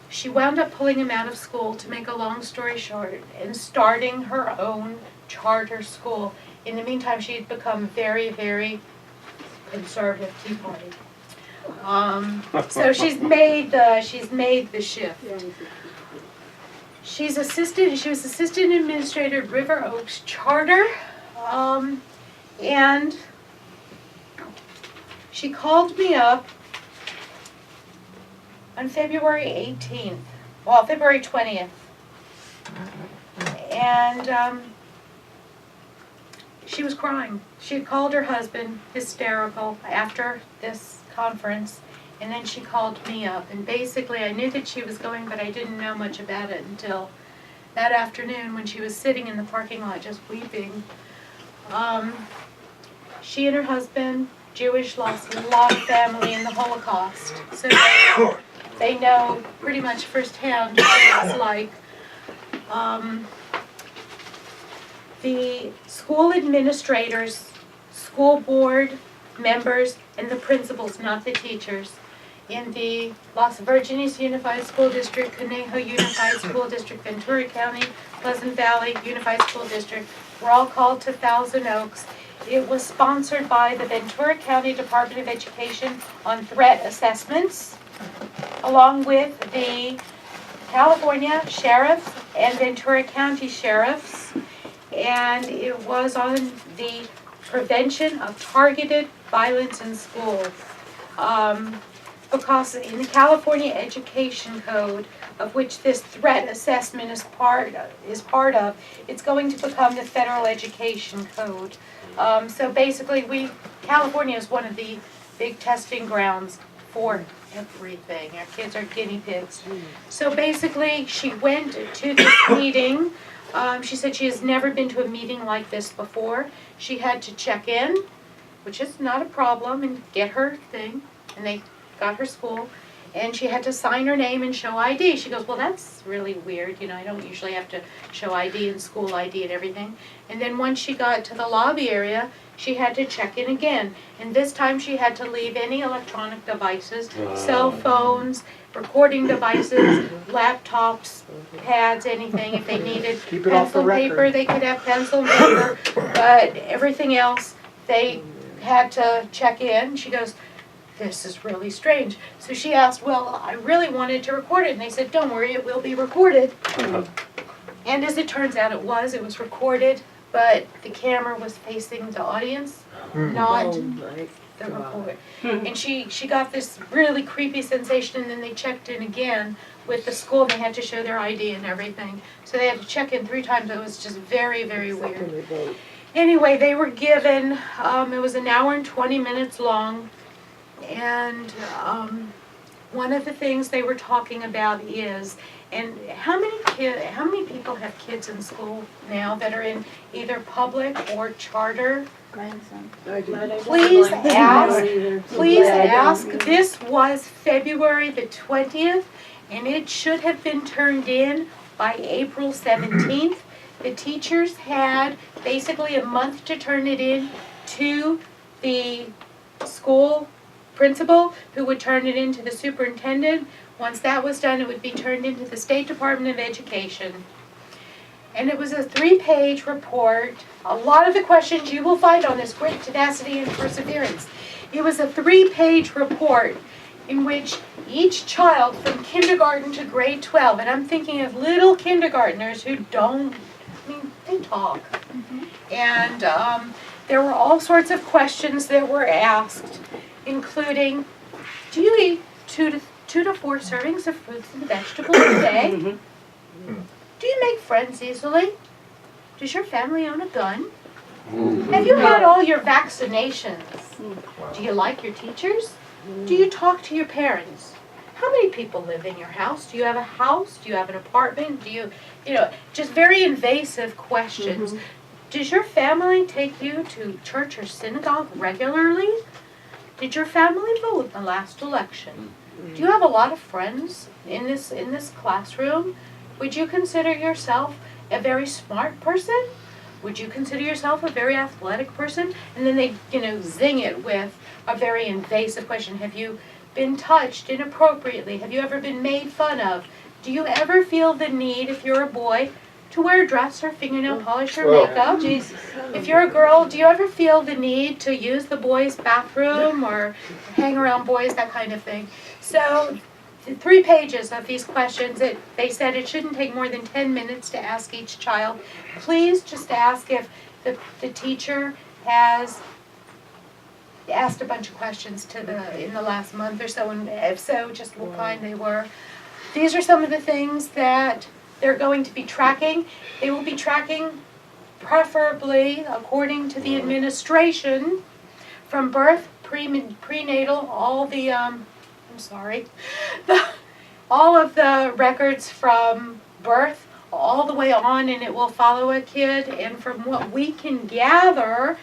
D: she wound up pulling him out of school, to make a long story short, and starting her own charter school. In the meantime, she had become very, very conservative Tea Party. So she's made the shift. She was assistant administrator at River Oaks Charter, and she called me up on February 20th, and she was crying. She had called her husband, hysterical, after this conference, and then she called me up. And basically, I knew that she was going, but I didn't know much about it until that afternoon when she was sitting in the parking lot just weeping. She and her husband, Jewish, lost a lot of family in the Holocaust, so they know pretty much firsthand what it's like. The school administrators, school board members, and the principals, not the teachers, in the Las Virgenes Unified School District, Conejo Unified School District, Ventura County, Pleasant Valley Unified School District, were all called to Thousand Oaks It was sponsored by the Ventura County Department of Education on threat assessments, along with the California Sheriffs and Ventura County Sheriffs, and it was on the prevention of targeted violence in schools. Because in the California Education Code, of which this threat assessment is part of, it's going to become the Federal Education Code. So basically, California is one of the big testing grounds for everything. Our kids are guinea pigs. So basically, she went to this meeting. She said she has never been to a meeting like this before. She had to check in, which is not a problem, and get her thing, and they got her school, and she had to sign her name and show ID. She goes, well, that's really weird. You know, I don't usually have to show ID and school ID and everything. And then once she got to the lobby area, she had to check in again. And this time she had to leave any electronic devices, cell phones, recording devices, laptops, pads, anything. If they needed pencil and paper, they could have pencil and paper. But everything else, they had to check in. She goes, this is really strange. So she asked, well, I really wanted to record it. And they said, don't worry, it will be recorded. And as it turns out, it was recorded, but the camera was facing the audience, not the reporter. And she got this really creepy sensation, and then they checked in again with the school, and they had to show their ID and everything. So they had to check in 3 times. It was just very, very weird. Anyway, they were given, it was an hour and 20 minutes long. And one of the things they were talking about is, and how many people have kids in school now that are in either public or charter?
J: Grandson.
D: Please ask. This was February the 20th, and it should have been turned in by April 17th. The teachers had basically a month to turn it in to the school principal, who would turn it into the superintendent. Once that was done, it would be turned into the State Department of Education. And it was a 3-page report. A lot of the questions you will find on this: grit, tenacity, and perseverance. It was a 3-page report in which each child from kindergarten to grade 12, and I'm thinking of little kindergartners who they talk. And there were all sorts of questions that were asked, including, do you eat 2 to 4 servings of fruits and vegetables a day? Do you make friends easily? Does your family own a gun? Have you had all your vaccinations? Do you like your teachers? Do you talk to your parents? How many people live in your house? Do you have a house? Do you have an apartment? Do you just very invasive questions. Does your family take you to church or synagogue regularly? Did your family vote in the last election? Do you have a lot of friends in this classroom? Would you consider yourself a very smart person? Would you consider yourself a very athletic person? And then they, zing it with a very invasive question. Have you been touched inappropriately? Have you ever been made fun of? Do you ever feel the need, if you're a boy, to wear a dress or fingernail polish or makeup? If you're a girl, do you ever feel the need to use the boys' bathroom or hang around boys, that kind of thing? So 3 pages of these questions. They said it shouldn't take more than 10 minutes to ask each child. Please just ask if the teacher has asked a bunch of questions in the last month or so, and if so, just what kind they were. These are some of the things that they're going to be tracking. They will be tracking, preferably, according to the administration, from birth, prenatal, all of the records from birth all the way on, and it will follow a kid. And from what we can gather,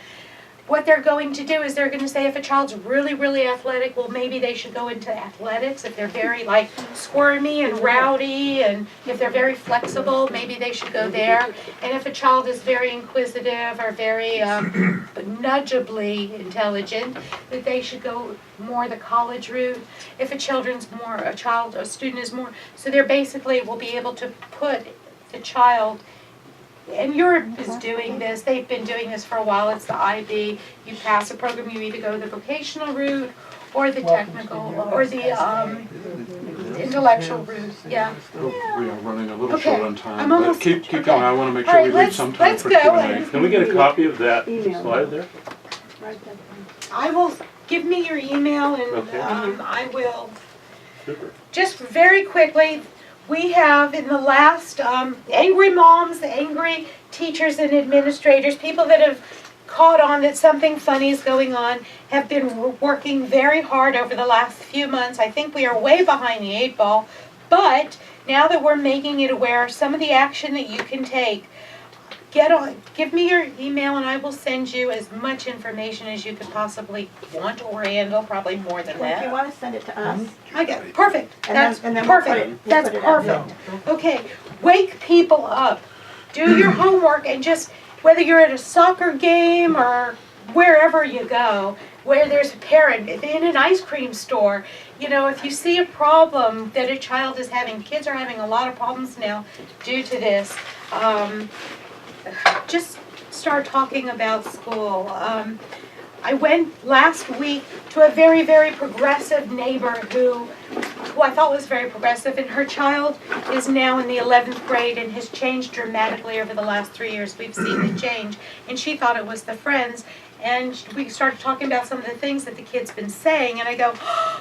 D: what they're going to do is they're going to say if a child's really, really athletic, well, maybe they should go into athletics. If they're very, squirmy and rowdy, and if they're very flexible, maybe they should go there. And if a child is very inquisitive or very nudgeably intelligent, that they should go more the college route. If a student is more, so they're basically will be able to put the child and Europe is doing this, they've been doing this for a while, it's the IB. You pass a program, you either go the vocational route or the technical, or the intellectual route, yeah.
C: We are running a little
D: Okay,
C: short on time,
D: I'm
C: but
D: almost-
C: keep
D: okay.
C: going. I want to make
D: All
C: sure
D: right,
C: we leave
D: let's-
C: some time
D: let's
C: for
D: go.
C: Q&A.
L: Can we get a copy of that
J: Email.
L: slide there?
D: I will, give me your email and
L: Okay.
D: I will,
L: Super.
D: just very quickly, we have in the last, angry moms, angry teachers and administrators, people that have caught on that something funny is going on, have been working very hard over the last few months. I think we are way behind the 8 ball, but now that we're making it aware, some of the action that you can take, give me your email and I will send you as much information as you could possibly want or handle, probably more than
A: Well, if you
D: that.
A: want to send it to us,
D: I got it, perfect,
A: and then,
D: that's
A: and then we'll put
D: perfect,
A: it,
D: that's perfect. Okay, wake people up, do your homework and just, whether you're at a soccer game or wherever you go, where there's a parent, in an ice cream store, you know, if you see a problem that a child is having, kids are having a lot of problems now due to this, just start talking about school. I went last week to a very, very progressive neighbor who I thought was very progressive, and her child is now in the 11th grade and has changed dramatically over the last 3 years. We've seen the change, and she thought it was the friends. And we started talking about some of the things that the kid's been saying, and I go,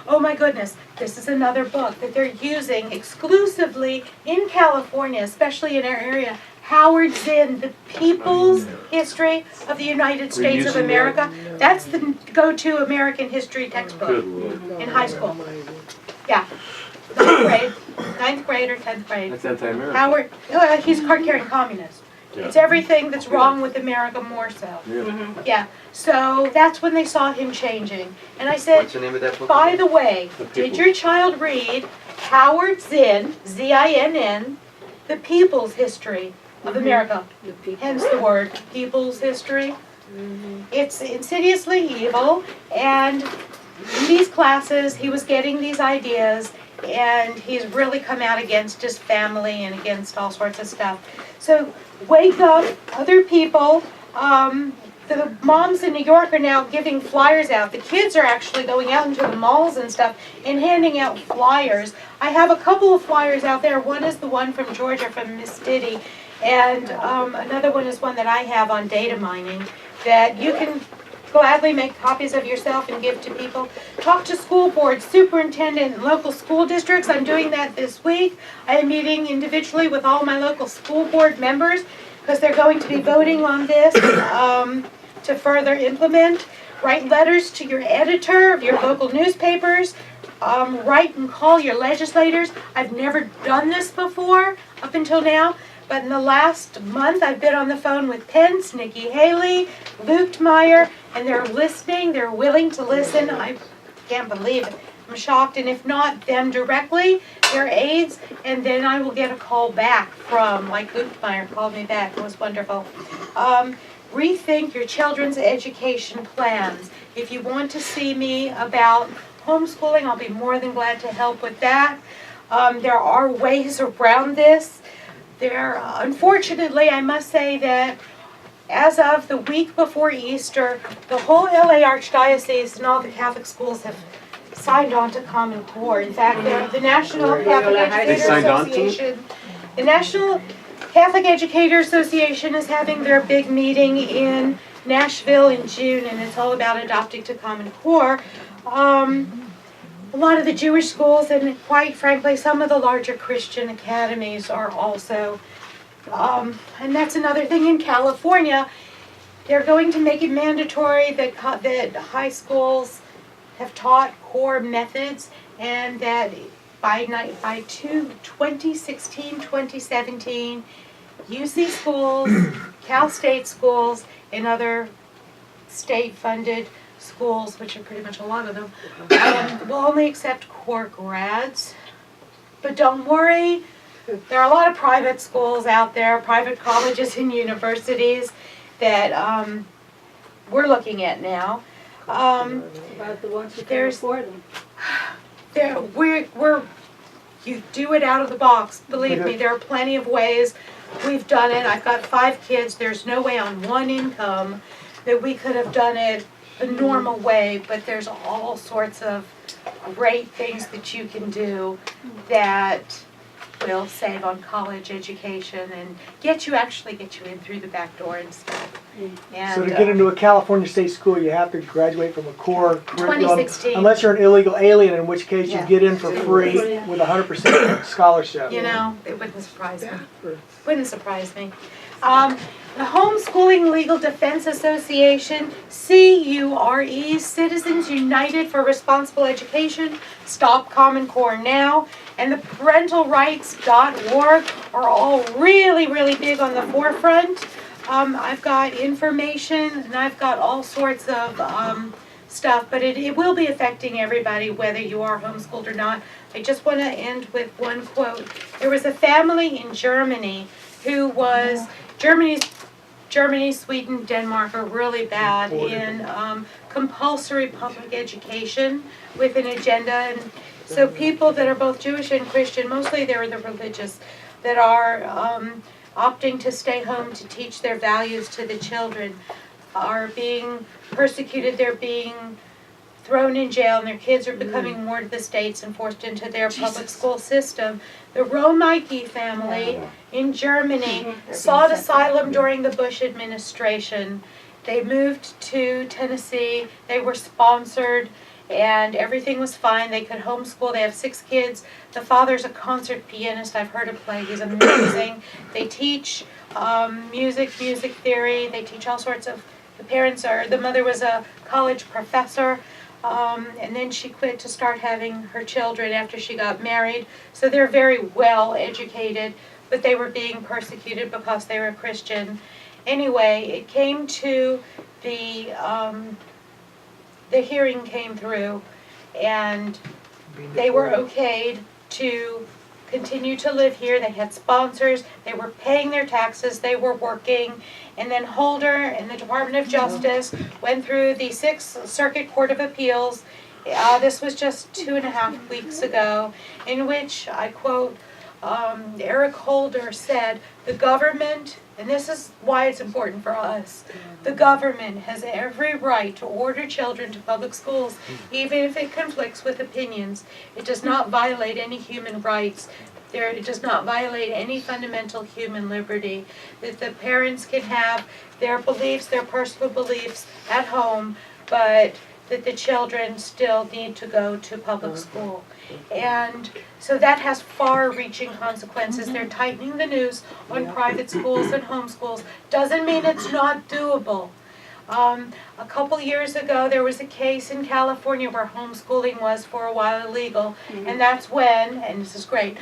D: oh my goodness, this is another book that they're using exclusively in California, especially in our area. Howard Zinn, The People's History of the United States of America. That's the go-to American history textbook in high school. Yeah, 9th grade or 10th grade.
L: That's anti-American.
D: Howard, he's a card-carrying communist.
L: Yeah.
D: It's everything that's wrong with America more so.
L: Yeah.
D: Yeah, so that's when they saw him changing. And I said,
H: What's the name of that book?
D: by the way,
L: The
D: did
L: People's.
D: your child read Howard Zinn, Z-I-N-N, The People's History of America? Hence the word, People's History. It's insidiously evil, and in these classes, he was getting these ideas, and he's really come out against his family and against all sorts of stuff. So wake up other people. The moms in New York are now giving flyers out. The kids are actually going out into the malls and stuff and handing out flyers. I have a couple of flyers out there. One is the one from Georgia from Miss Diddy, and another one is one that I have on data mining that you can gladly make copies of yourself and give to people. Talk to school boards, superintendent, and local school districts. I'm doing that this week. I am meeting individually with all my local school board members because they're going to be voting on this to further implement. Write letters to your editor of your local newspapers. Write and call your legislators. I've never done this before up until now. But in the last month, I've been on the phone with Pence, Nikki Haley, Luke Meyer, and they're listening. They're willing to listen. I can't believe it. I'm shocked. And if not them directly, their aides, and then I will get a call back from, like Luke Meyer called me back. It was wonderful. Rethink your children's education plans. If you want to see me about homeschooling, I'll be more than glad to help with that. There are ways around this. Unfortunately, I must say that as of the week before Easter, the whole LA Archdiocese and all the Catholic schools have signed on to Common Core. In fact, the National Catholic Educator Association, the National Catholic Educator Association is having their big meeting in Nashville in June, and it's all about adopting to Common Core. A lot of the Jewish schools and quite frankly some of the larger Christian academies are also, and that's another thing in California, they're going to make it mandatory that high schools have taught core methods, and that by 2016, 2017, UC schools, Cal State schools, and other state-funded schools, which are pretty much a lot of them, will only accept core grads. But don't worry, there are a lot of private schools out there, private colleges and universities that we're looking at now.
J: About the ones who can afford them.
D: You do it out of the box. Believe me, there are plenty of ways. we've done it. I've got 5 kids. There's no way on one income that we could have done it the normal way, but there's all sorts of great things that you can do that will save on college education and get you in through the back door and stuff. And,
G: So to get into a California state school, you have to graduate from a core curriculum.
D: 2016.
G: Unless you're an illegal alien, in which case you
A: Yeah.
G: get in for free with 100% scholarship.
D: you know, it wouldn't surprise me. Wouldn't surprise me. The Homeschooling Legal Defense Association, CURE, Citizens United for Responsible Education, Stop Common Core Now, and the parentalrights.org are all really, really big on the forefront. I've got information and I've got all sorts of stuff, but it will be affecting everybody whether you are homeschooled or not. I just want to end with one quote. There was a family in Germany who was, Germany, Sweden, Denmark are really bad in compulsory public education with an agenda. And so people that are both Jewish and Christian, mostly they're the religious, that are opting to stay home to teach their values to the children, are being persecuted. They're being thrown in jail, and their kids are becoming ward of the states and forced into their public school system. The Romeike family in Germany sought asylum during the Bush administration. They moved to Tennessee. They were sponsored, and everything was fine. They could homeschool. They have 6 kids. The father's a concert pianist. I've heard him play. He's amazing. They teach music theory. They teach all sorts of, the mother was a college professor. And then she quit to start having her children after she got married. So they're very well educated, but they were being persecuted because they were Christian. Anyway, it came to the hearing came through, and they were okayed to continue to live here. They had sponsors. They were paying their taxes. They were working. And then Holder and the Department of Justice went through the 6th Circuit Court of Appeals. This was just 2.5 weeks ago, in which, I quote, Eric Holder said, the government, and this is why it's important for us, the government has every right to order children to public schools, even if it conflicts with opinions. It does not violate any human rights. It does not violate any fundamental human liberty. That the parents can have their beliefs, their personal beliefs at home, but that the children still need to go to public school. And so that has far-reaching consequences. They're tightening the noose on private schools and homeschools. Doesn't mean it's not doable. A couple years ago, there was a case in California where homeschooling was for a while illegal, and that's when, and this is great,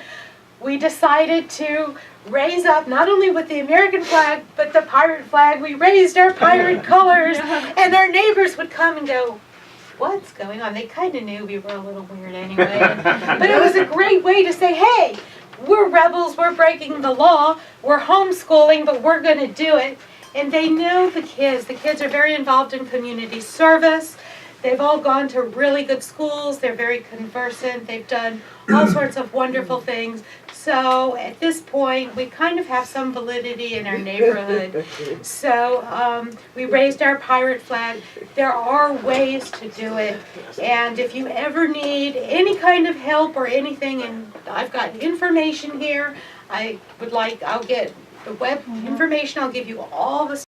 D: we decided to raise up, not only with the American flag, but the pirate flag. We raised our pirate colors, and our neighbors would come and go, what's going on? They kind of knew we were a little weird anyway. But it was a great way to say, hey, we're rebels, we're breaking the law, we're homeschooling, but we're going to do it. And they know the kids. The kids are very involved in community service. They've all gone to really good schools. They're very conversant. They've done all sorts of wonderful things. So at this point, we kind of have some validity in our neighborhood. So we raised our pirate flag. There are ways to do it. And if you ever need any kind of help or anything, and I've got information here, I'll get the web information. I'll give you all the